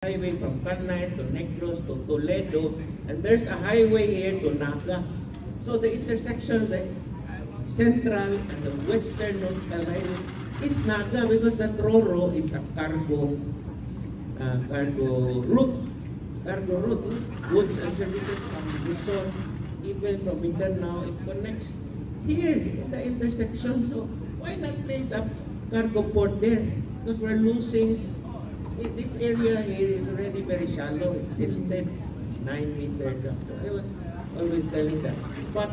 highway from Panay to Negros to Toledo, and there's a highway here to Naga. So the intersection, the central and the western Nautical Highway is Naga because that Roro is a cargo route. Goods and services from Luzon, even from Mindanao, it connects here in the intersection. So why not place a cargo port there? Because we're losing. This area here is already very shallow. It's silted 9 meters. So I was always telling that. But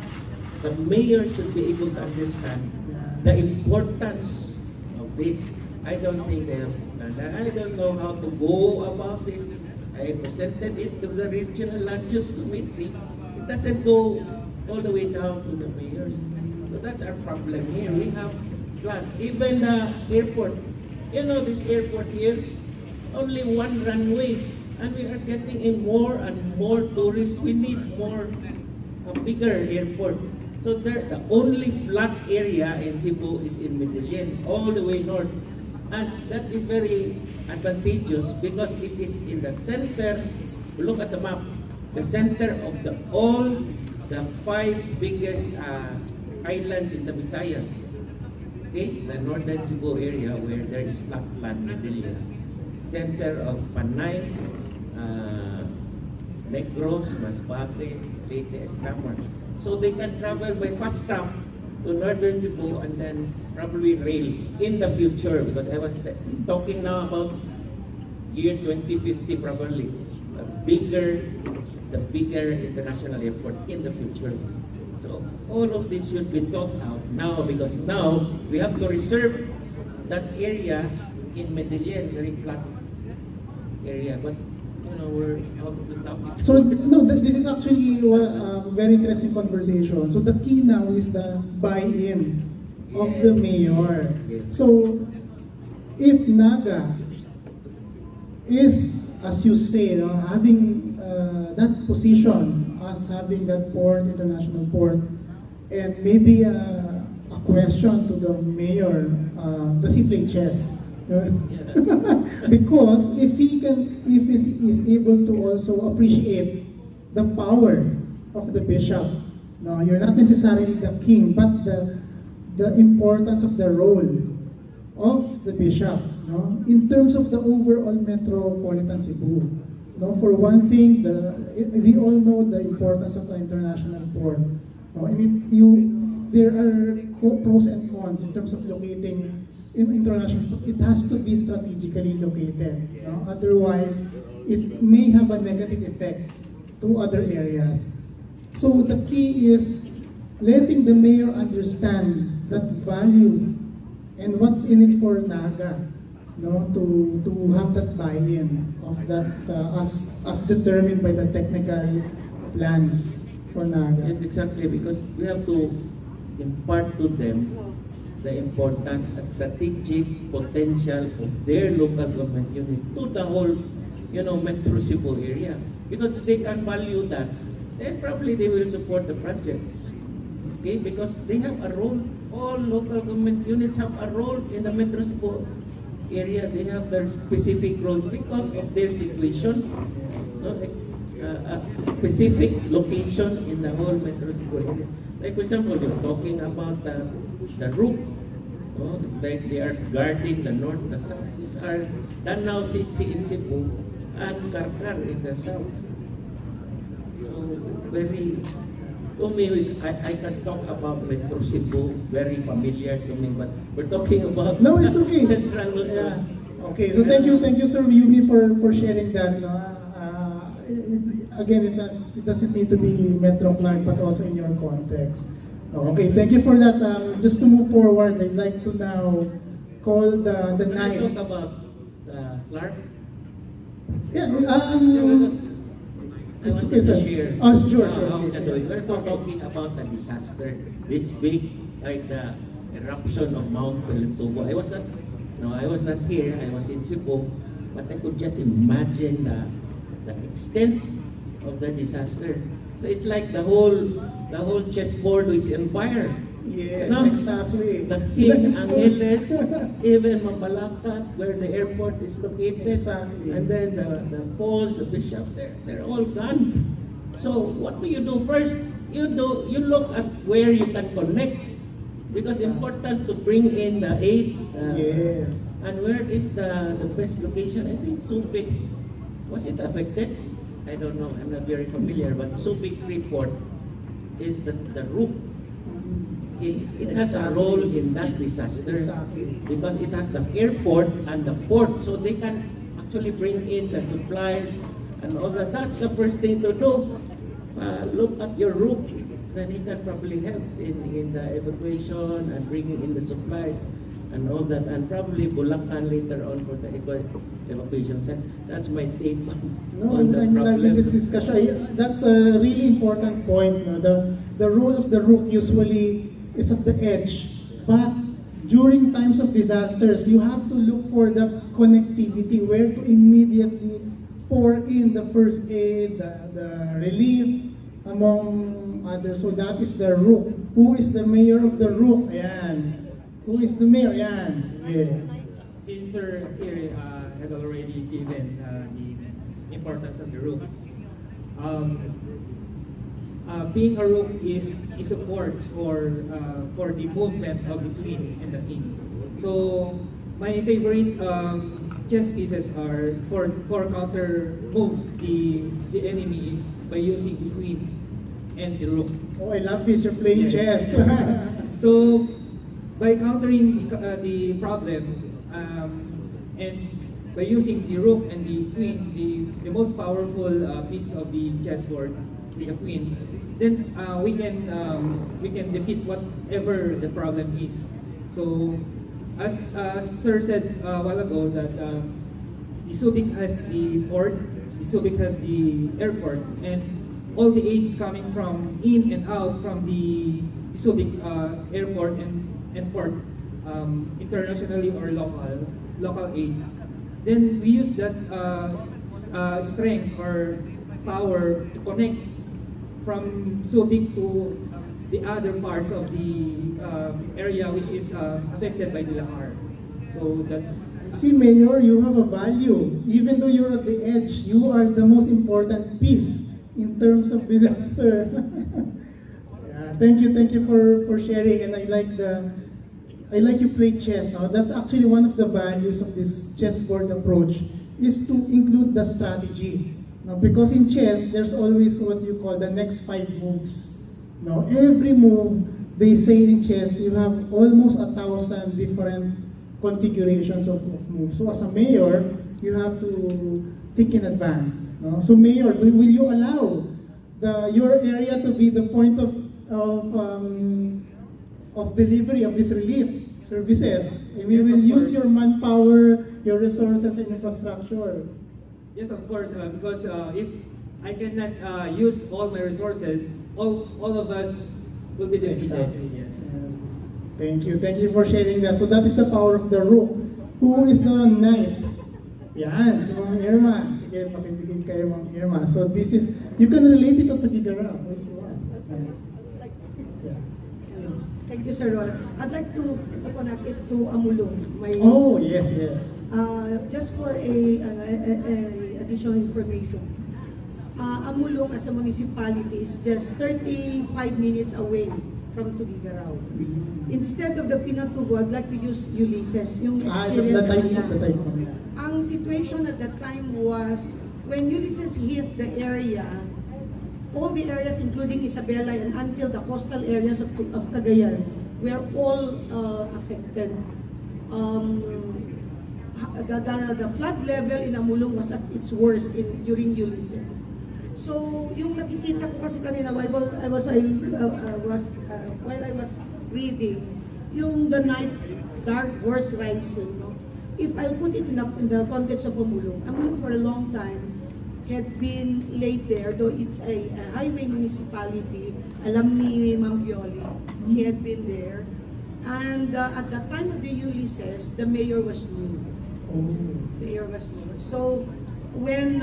the mayor should be able to understand the importance of this. I don't think they have done that. I don't know how to go about this. I presented it to the regional land use committee. It doesn't go all the way down to the mayors. So that's our problem here. We have plans. Even the airport. You know this airport here? Only one runway, and we are getting in more and more tourists. We need a bigger airport. So the only flat area in Cebu is in Medellin, all the way north. And that is very advantageous because it is in the center. Look at the map, the center of all the 5 biggest islands in the Visayas. Okay, the northern Cebu area where there is flat land, Medellin. Center of Panay, Negros, Masbate, Leyte, and Samar. So they can travel by fast track to northern Cebu and then probably rail in the future, because I was talking now about year 2050 probably, the bigger international airport in the future. So all of this should be thought out now, because now we have to reserve that area in Medellin, very flat area, but you know, we're out of the topic. So no, this is actually a very interesting conversation. So the key now is the buy-in of the mayor. Yes. So if Naga is, as you say, having that position as having that port, international port, and maybe a question to the mayor, does he play chess? Because if he is able to also appreciate the power of the bishop, no, you're not necessarily the king, but the importance of the role of the bishop, no, in terms of the overall metropolitan Cebu. No, for one thing, we all know the importance of the international port. No, and there are pros and cons in terms of locating international. It has to be strategically located. No? Otherwise, it may have a negative effect to other areas. So the key is letting the mayor understand that value and what's in it for Naga, no, to have that buy-in of that as determined by the technical plans for Naga. Yes, exactly, because we have to impart to them the importance and strategic potential of their local government unit to the whole, Metro Cebu area. Because if they can value that, then probably they will support the project. Okay, because they have a role. All local government units have a role in the Metro Cebu area. They have their specific role because of their situation. So, a specific location in the whole Metro Cebu area. Like for example, you're talking about the route. Oh, like they are guarding the north, the south. These are Danao City in Cebu and Karkar in the south. So very, to me, I can talk about Metro Cebu, very familiar to me, but we're talking about no, it's okay. Central Luzon. Yeah. Okay, so thank you, Sir Yumi, for sharing that. No? Again, it doesn't need to be Metro Clark, but also in your context. Okay, thank you for that. Just to move forward, I'd like to now call the night. Can I talk about Clark? Yeah, it's okay, sir. Oh, sure. We're talking about the disaster, this big, like the eruption of Mount Pinatubo. I was not here. I was in Cebu, but I could just imagine the extent of the disaster. So it's like the whole chessboard is on fire. Yes, No? exactly. The King, Angeles, even Mabalacat, where the airport is located, Exactly. and then the falls, the bishop, they're all gone. So what do? First, you look at where you can connect, because important to bring in the aid. Yes. And where is the best location? I think Subic. Was it affected? I don't know. I'm not very familiar, but Subic Freeport is the root. It has a role in that disaster Exactly. because it has the airport and the port, so they can actually bring in the supplies and all that. That's the first thing to do. Look at your route, then it can probably help in the evacuation and bringing in the supplies and all that, and probably Bulacan later on for the evacuation sense. That's my take No, on the I'm problem. liking this discussion. That's a really important point. No? The role of the rook usually is at the edge. But during times of disasters, you have to look for that connectivity where to immediately pour in the first aid, the relief, among others. So that is the rook. Who is the mayor of the rook? Ayan. Who is the mayor? Ayan. Sige. Since Sir here has already given the importance of the rook, being a rook is support for the movement of the queen and the king. So my favorite chess pieces are for counter move the enemy is by using the queen and the rook. Oh, I love this. You're playing Yes. chess. So by countering the problem and by using the rook and the queen, the most powerful piece of the chessboard, the queen, then we can defeat whatever the problem is. So as Sir said a while ago that the Subic has the port, the Subic has the airport, and all the aids coming from in and out from the Subic airport and port, internationally or local aid. Then we use that strength or power to connect from Subic to the other parts of the area which is affected by the lahar. So that's. See, Mayor, you have a value. Even though you're at the edge, you are the most important piece in terms of disaster. Yeah, thank you for sharing, and I like you play chess. Huh? That's actually one of the values of this chessboard approach, is to include the strategy. Now, because in chess, there's always what you call the next 5 moves. Now, every move, they say in chess, you have almost 1,000 different configurations of moves. So as a mayor, you have to think in advance. No? So mayor, will you allow your area to be the point of delivery of this relief services? And we will use your manpower, your resources, and infrastructure. Yes, of course, because if I cannot use all my resources, all of us will be defeated. Exactly. Yes. Yes. Thank you for sharing that. So that is the power of the rook. Who is the knight? Yan, si Mang Irma. Sige, pakibigay kayo Mang Irma. So this is, you can relate it to Gigara if you want. Yeah. Thank you, Sir Ron. I'd like to connect it to Amulong. Oh, yes. Just for a additional information. Amulong as a municipality is just 35 minutes away from Tugigaraw. Instead of the Pinatubo, I'd like to use Ulysses. Yung experience niya. Ang situation at that time was when Ulysses hit the area, all the areas including Isabela and until the coastal areas of Cagayan were all affected. The flood level in Amulong was at its worst during Ulysses. So yung nakikita ko kasi kanina while I was reading, yung the night dark horse rising, no? If I put it in the context of Amulong for a long time had been laid there, though it's a highway municipality, alam ni Ma'am Pioli, she had been there. And at the time of the Ulysses, the mayor was new. Mayor was new. So when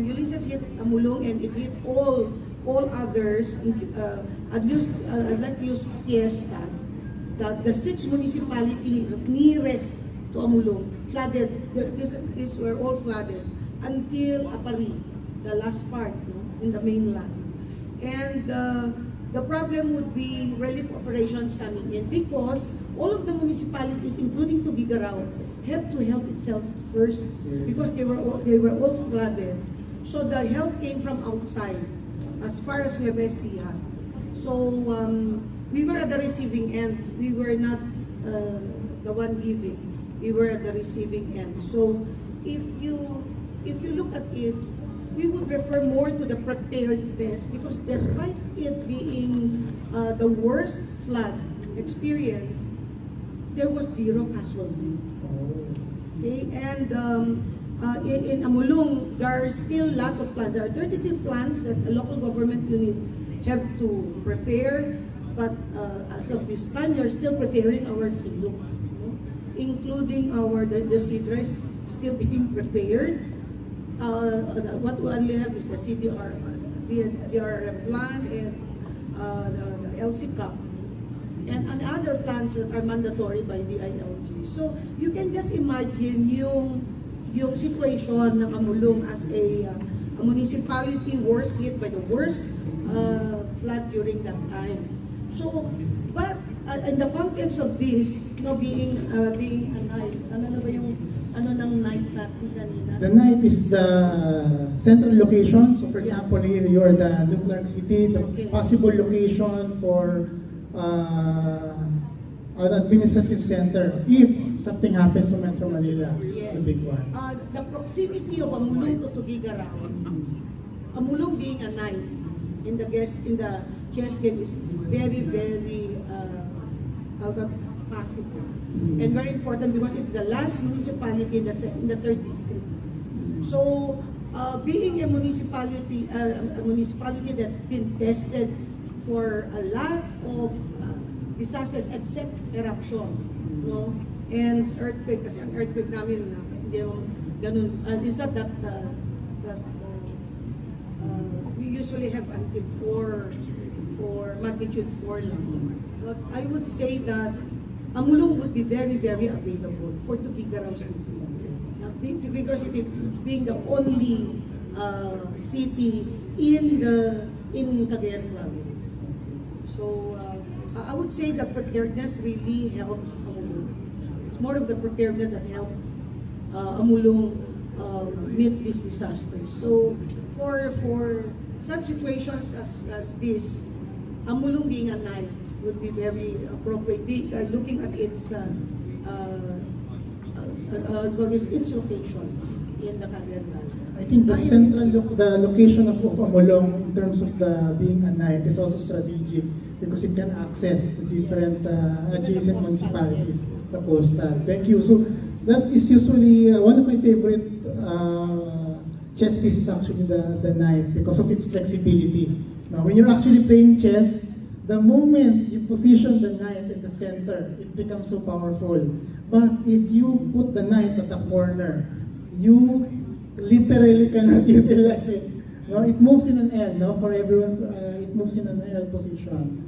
Ulysses hit Amulong and it hit all all others, I'd like to use Fiesta, that the 6 municipalities nearest to Amulong flooded, these were all flooded until Apari, the last part, no, in the mainland. And the problem would be relief operations coming in because all of the municipalities, including Tuguegarao, have to help itself first because they were all flooded. So the help came from outside, as far as Nueva Ecija. So we were at the receiving end. We were not the one giving. We were at the receiving end. So if you look at it, we would refer more to the preparedness because despite it being the worst flood experience, there was 0 casualty. Okay, and in Amulong, there are still a lot of plans. There are 32 plans that a local government unit have to prepare, but as of this time, they're still preparing our silok, including the CIDRES still being prepared. What we only have is the CDRM plan and the LCCAP. And other plans that are mandatory by the ILG. So you can just imagine yung situation ng Amulong as a municipality worst hit by the worst flood during that time. So, but in the context of this, being a night, ano na ba yung ng night natin kanina? The night is the central location. So for example, here you're the New Clark City, the possible location for an administrative center if something happens to Metro Manila, yes. The big one. The proximity of Amulong to Tuguegarao, Amulong being a night in the chess game is very, very possible and very important because it's the last municipality in the 3rd district. So, being a municipality that's been tested for a lot of disasters except eruption, no? And earthquake, kasi ang earthquake namin ganun, it's not that we usually have until 4 magnitude 4 lang. But I would say that Amulong would be very, very available for Tuguegarao City. Tuguegarao City being the only city in Cagayan province. So I would say that preparedness really helped Amulong. It's more of the preparedness that helped Amulong meet these disasters. So for such situations as this, Amulong being a night would be very appropriate. Looking at its location in the Cagayan Valley. I think the location of Amulong in terms of being a night is also strategic because it can access the different adjacent municipalities, the coastal. Thank you. So that is usually one of my favorite chess pieces, actually the night, because of its flexibility. Now, when you're actually playing chess, the moment you position the knight in the center, it becomes so powerful. But if you put the knight at the corner, you literally cannot utilize it. No, it moves in an L. No, for everyone, it moves in an L position.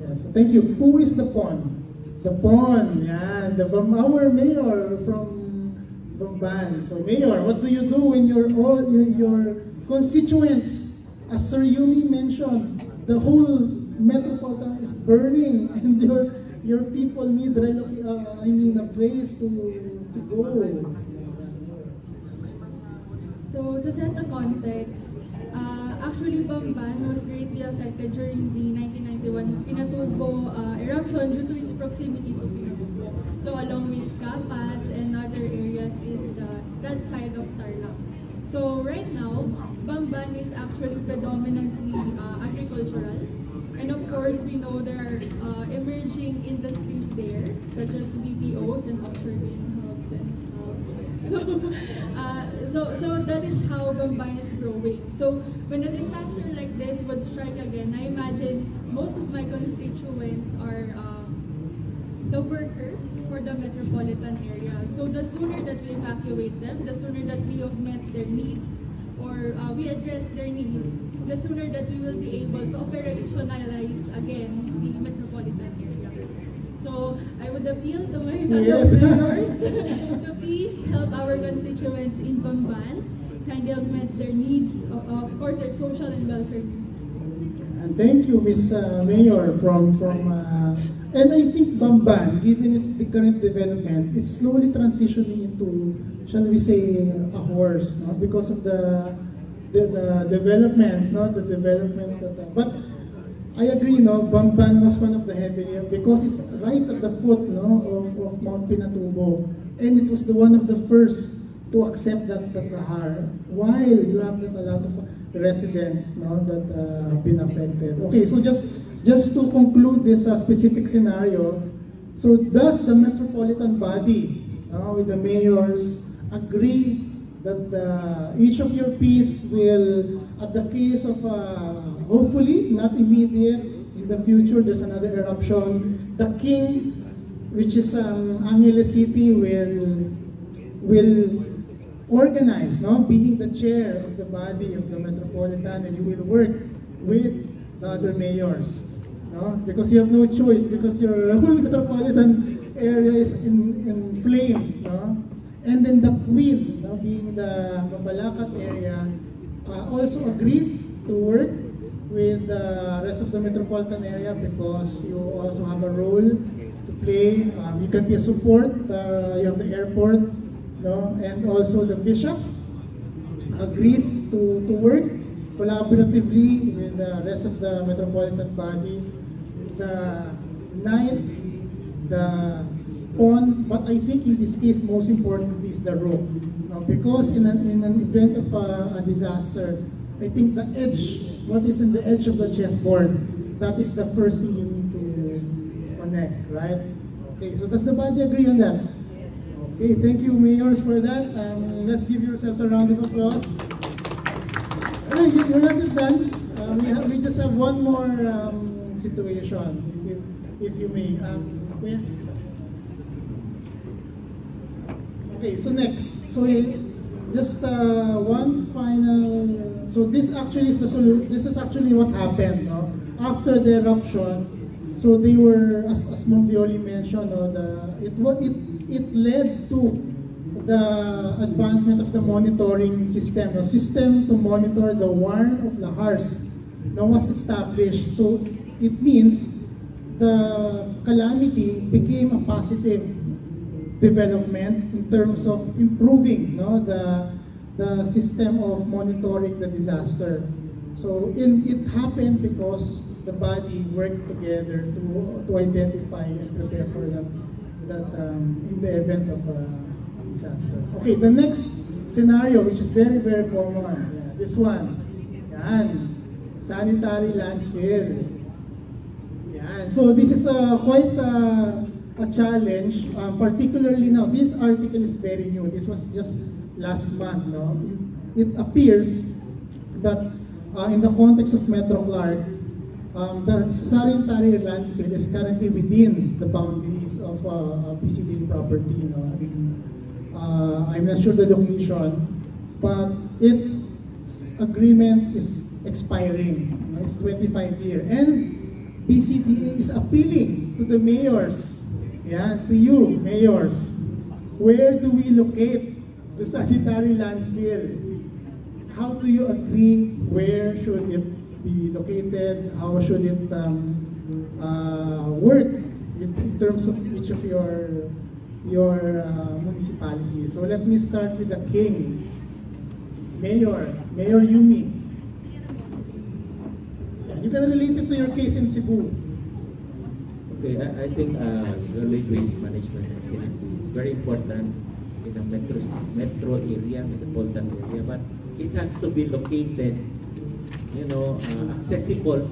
Yeah, so thank you. Who is the pawn? The pawn. Yeah, our mayor from Bamban. So mayor, what do you do when your constituents, as Sir Yumi mentioned, the whole metropolitan is burning, and your people need a place to go. So to set the context, actually Bamban was greatly affected during the 1991 Pinatubo eruption due to its proximity to Cebu. So along with Capas and other areas in that side of Tarlac. So right now, Bamban is actually predominantly agricultural. And of course, we know there are emerging industries there, such as BPOs and offshore wind hubs and stuff. So that is how Bamban is growing. So when a disaster like this would strike again, I imagine most of my constituents are the workers for the metropolitan area. So the sooner that we evacuate them, the sooner that we have met their needs or we address their needs, the sooner that we will be able to operationalize again the metropolitan area. So I would appeal to my fellow Yes. members to please help our constituents in Bamban, kindly augment their needs, of course their social and welfare needs. And thank you, Ms. Mayor, and I think Bamban, given the current development, it's slowly transitioning into, shall we say, a horse, no? Because of the developments, no? The developments but I agree, no? Bamban was one of the heavy, because it's right at the foot, no, of Mount Pinatubo, and it was one of the first to accept that Rahar, while you have a lot of residents, no, that have been affected. Okay, so just to conclude this specific scenario, so does the metropolitan body, with the mayors, agree that each of your piece will, at the case of, hopefully not immediate, in the future there's another eruption, the king, which is Angeles City, will organize, no, being the chair of the body of the metropolitan, and you will work with the other mayors, no, because you have no choice, because your whole metropolitan area is in flames, no, and then the queen, no, being the Mabalacat area, also agrees to work with the rest of the metropolitan area, because you also have a role to play. You can be a support. You have the airport. No? And also the bishop agrees to work collaboratively with the rest of the metropolitan body. The knight, the pawn, but I think in this case most important is the rope. No? Because in an event of a disaster, I think the edge, what is in the edge of the chessboard, that is the first thing you need to connect, right? Okay, so does the body agree on that? Okay, thank you, mayors, for that. Let's give yourselves a round of applause. You're not yet done. We just have one more situation, if you may. Yeah. Okay, so next. So just one final. So this actually is the solution. This is actually what happened, no? After the eruption. So they were, as Montioli mentioned, no, it led to the advancement of the monitoring system. The system to monitor the warn of lahars now was established. So it means the calamity became a positive development in terms of improving, no, the system of monitoring the disaster. So it happened because the body worked together to identify and prepare for that in the event of a disaster. Okay, the next scenario, which is very, very common, yeah, this one, yan, sanitary landfill. Yan. So this is quite a challenge, particularly now. This article is very new. This was just last month. No, it appears that in the context of Metro Clark, the sanitary landfill is currently within the boundaries of PCD property. No? I'm not sure the location, but its agreement is expiring. It's 25 years, and PCD is appealing to the mayors, yeah, to you mayors. Where do we locate the sanitary landfill? How do you agree? Where should it be located? How should it work in terms of each of your municipalities? So let me start with the king, Mayor Yumi. Yeah, you can relate it to your case in Cebu. Okay, I think solid waste management facility is very important in the metro area, metropolitan area, but it has to be located, you know, accessible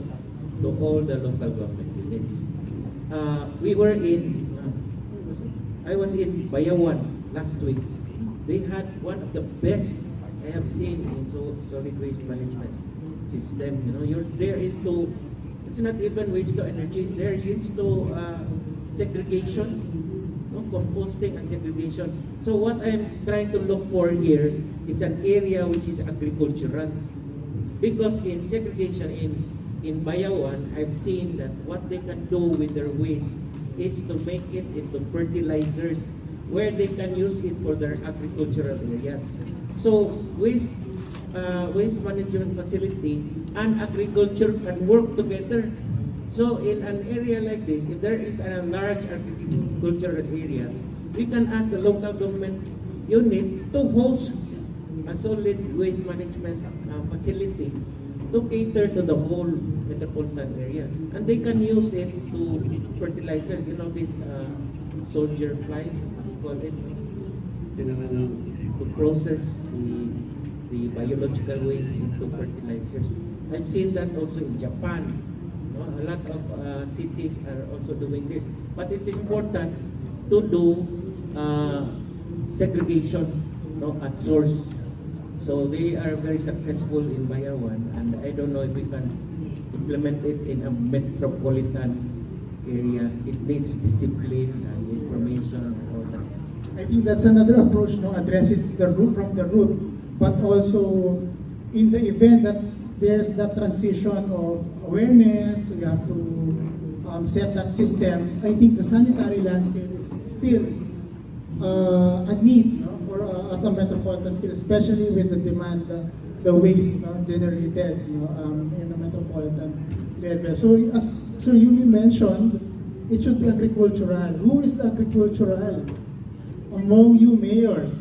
to all the local government units. I was in Bayawan last week. They had one of the best I have seen in solid waste management system. You know, they're into, it's not even waste to energy, they're into segregation, no, composting and segregation. So what I'm trying to look for here is an area which is agricultural. Because in segregation in Bayawan, I've seen that what they can do with their waste is to make it into fertilizers where they can use it for their agricultural areas. So waste management facility and agriculture can work together. So in an area like this, if there is a large agricultural area, we can ask the local government unit to host a solid waste management facility to cater to the whole metropolitan area. And they can use it to fertilizers, you know, these soldier flies, we call it, to process the biological waste into fertilizers. I've seen that also in Japan. No? A lot of cities are also doing this. But it's important to do segregation, no, at source. So they are very successful in Bayawan, and I don't know if we can implement it in a metropolitan area. It needs discipline and information and all that. I think that's another approach, no, address it the root from the root, but also in the event that there's that transition of awareness, we have to set that system. I think the sanitary landfill is still a need, no, for at a metropolitan scale, especially with the demand, the waste, no, generated, no, in the metropolitan level. So as Sir Yumi mentioned, it should be agricultural. Who is the agricultural among you mayors?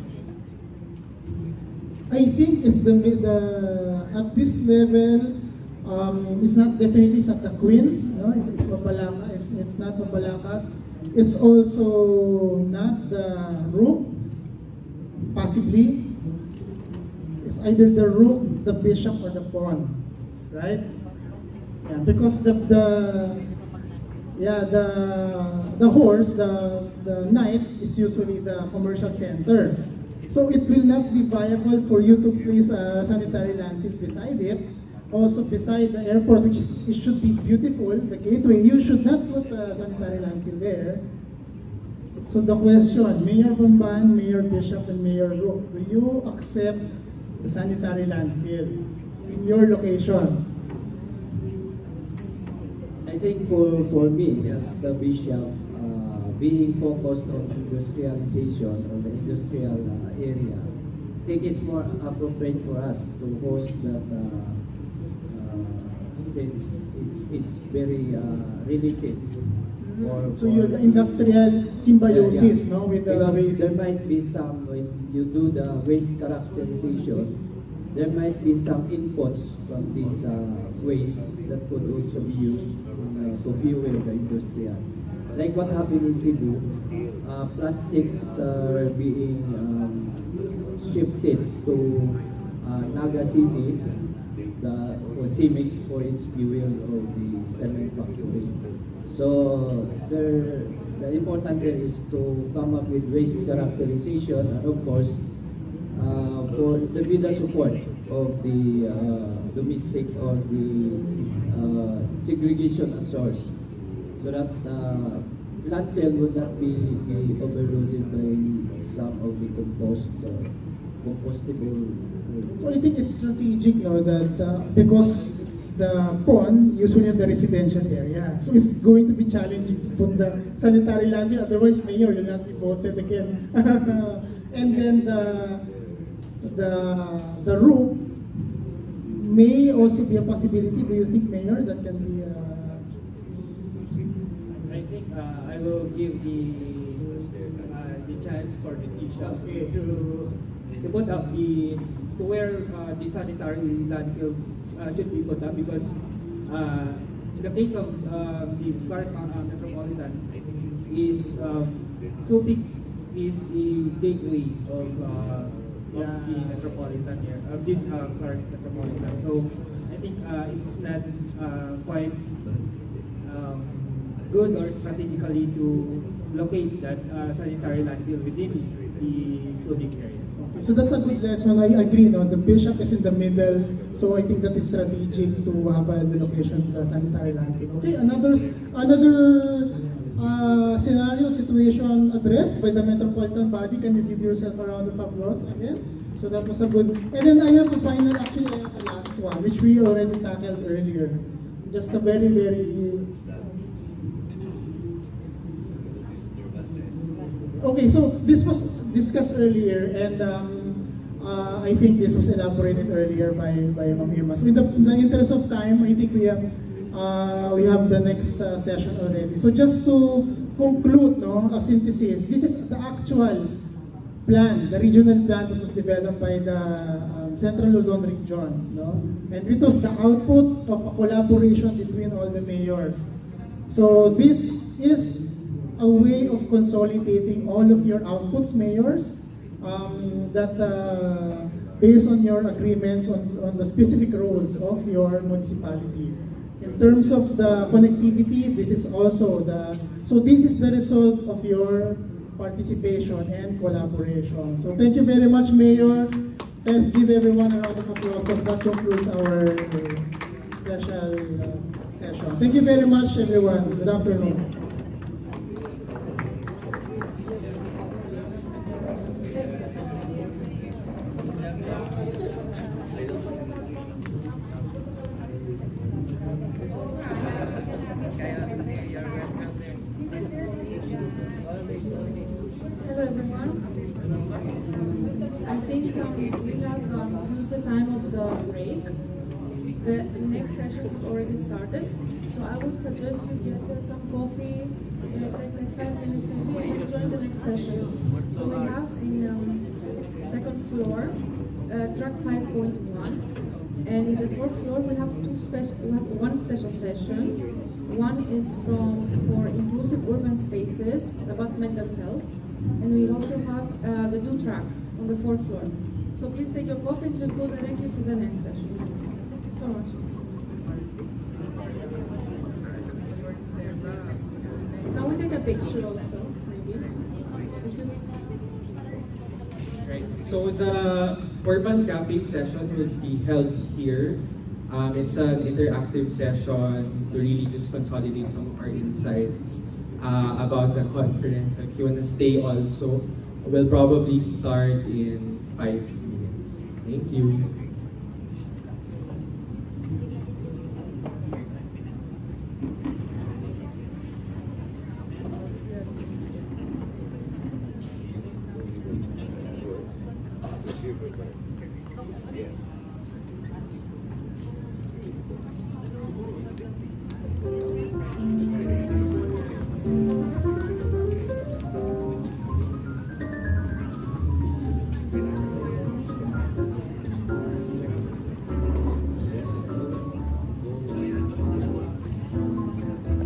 I think it's the at this level, it's not definitely sa Taquin, no? It's Mabalacat. It's not Mabalacat. It's also not the Rook, possibly. It's either the Rook, the Bishop, or the Pond, right? Yeah, because the horse, the knight is usually the commercial center. So it will not be viable for you to place a sanitary landfill beside it. Also beside the airport, which it should be beautiful, the gateway, you should not put a sanitary landfill there. So the question, Mayor Bamban, Mayor Bishop, and Mayor Rook, do you accept the sanitary landfill in your location? I think for me, as the bishop, being focused on industrialization or the industrial area, I think it's more appropriate for us to host that since it's very related. So you're the industrial symbiosis, no, with the because waste. there might be some, when you do the waste characterization, there might be some inputs from this waste that could also be used to fuel the industrial. Like what happened in Cebu, plastics are being shifted to Naga City, the CIMIX for its fuel of the cement factory. So the important there is to come up with waste characterization, and of course, for to be the support of the domestic or the segregation at source, so that landfill would not be overloaded by some of the compostable. So I think it's strategic, no, that because the pond usually in the residential area, so it's going to be challenging to put the sanitary landfill. Otherwise, Mayor, you'll not be voted again. And then the roof may also be a possibility. Do you think, Mayor, that can be? I think I will give the chance for the bishop to put up to where the sanitary landfill should be put up, because in the case of the current metropolitan is Subic is the gateway of the metropolitan here, of this current metropolitan. So I think it's not quite good or strategically to locate that sanitary landfill within the Subic area. Okay, so that's a good lesson. I agree. No, the bishop is in the middle, so I think that is strategic to have the location of the sanitary landfill. Okay, another scenario situation addressed by the metropolitan body. Can you give yourself a round of applause again? So that was a good. And then I have the final. Actually, I have the last next one, which we already tackled earlier. Just a very, very... Okay, so this was discussed earlier, and I think this was elaborated earlier by Ma'am Irma. So in the interest of time, I think we have the next session already. So just to conclude, no, a synthesis, this is the actual plan, the regional plan that was developed by the Central Luzon region, no? And it was the output of a collaboration between all the mayors. So this is a way of consolidating all of your outputs, mayors, that based on your agreements on the specific roles of your municipality. In terms of the connectivity, this is also so this is the result of your participation and collaboration. So thank you very much, Mayor. Let's give everyone a round of applause, and that concludes our special session. Thank you very much, everyone. Good afternoon. Hello everyone. I think we have used the time of the break. The next session has already started, so I would suggest you get some coffee, take like 5 minutes maybe, and join the next session. So we have in second floor, track 5.1, and in the fourth floor we have one special session. One is for inclusive urban spaces about mental health, and we also have the do track on the fourth floor. So please take your coffee and just go directly to the next session. So much. Can we take a picture also, maybe? Right. So the Urban Cafe session will be held here. It's an interactive session to really just consolidate some of our insights about the conference. If you want to stay also, we'll probably start in 5 minutes. Thank you. Yeah.